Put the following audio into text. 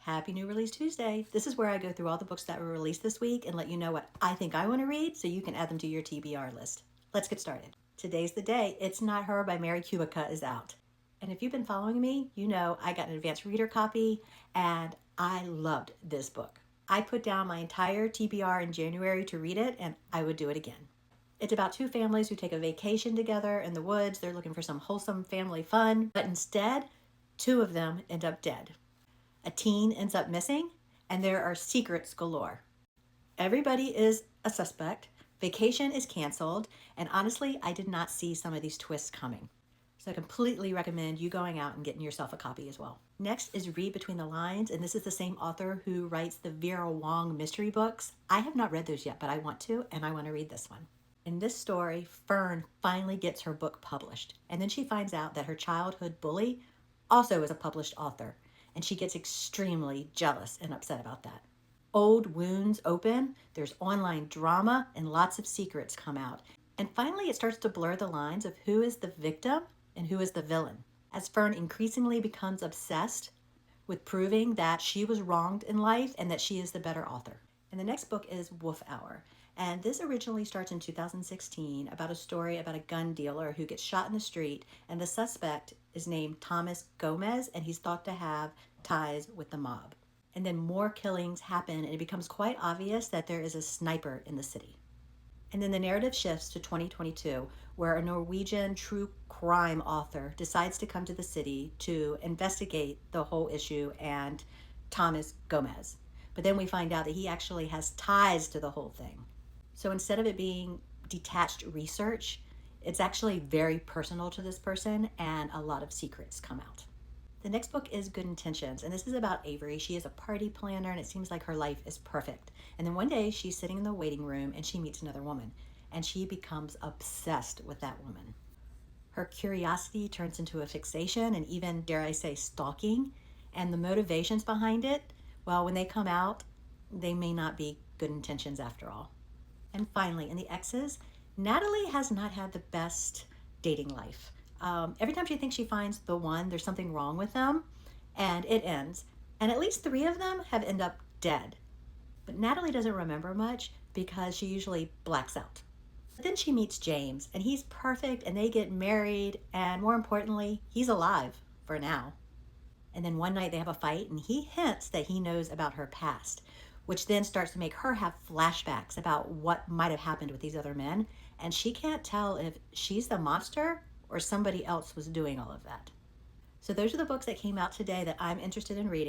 Happy New Release Tuesday. This is where I go through all the books that were released this week and let you know what I think I want to read so you can add them to your TBR list. Let's get started. Today's the day. It's Not Her by Mary Kubica is out. And if you've been following me, you know I got an advanced reader copy and I loved this book. I put down my entire TBR in January to read it and I would do it again. It's about two families who take a vacation together in the woods. They're looking for some wholesome family fun, but instead, two of them end up dead. A teen ends up missing, and there are secrets galore. Everybody is a suspect, vacation is canceled, and honestly, I did not see some of these twists coming. So I completely recommend you going out and getting yourself a copy as well. Next is Read Between the Lines, and this is the same author who writes the Vera Wong mystery books. I have not read those yet, but I want to, and I want to read this one. In this story, Fern finally gets her book published, and then she finds out that her childhood bully also is a published author, and she gets extremely jealous and upset about that. Old wounds open, there's online drama, and lots of secrets come out. And finally, it starts to blur the lines of who is the victim and who is the villain, as Fern increasingly becomes obsessed with proving that she was wronged in life and that she is the better author. And the next book is Wolf Hour. And this originally starts in 2016 about a story about a gun dealer who gets shot in the street, and the suspect is named Thomas Gomez, and he's thought to have ties with the mob. And then more killings happen, and it becomes quite obvious that there is a sniper in the city. And then the narrative shifts to 2022, where a Norwegian true crime author decides to come to the city to investigate the whole issue and Thomas Gomez. But then we find out that he actually has ties to the whole thing. So instead of it being detached research, it's actually very personal to this person, and a lot of secrets come out. The next book is Good Intentions, and this is about Avery. She is a party planner, and it seems like her life is perfect. And then one day she's sitting in the waiting room and she meets another woman, and she becomes obsessed with that woman. Her curiosity turns into a fixation and even, dare I say, stalking. And the motivations behind it, well, when they come out, they may not be good intentions after all. And finally, in the X's, Natalie has not had the best dating life. Every time she thinks she finds the one, there's something wrong with them, and it ends. And at least 3 of them have ended up dead. But Natalie doesn't remember much because she usually blacks out. But then she meets James, and he's perfect, and they get married, and more importantly, he's alive for now. And then one night they have a fight, and he hints that he knows about her past, which then starts to make her have flashbacks about what might have happened with these other men. And she can't tell if she's the monster or somebody else was doing all of that. So those are the books that came out today that I'm interested in reading.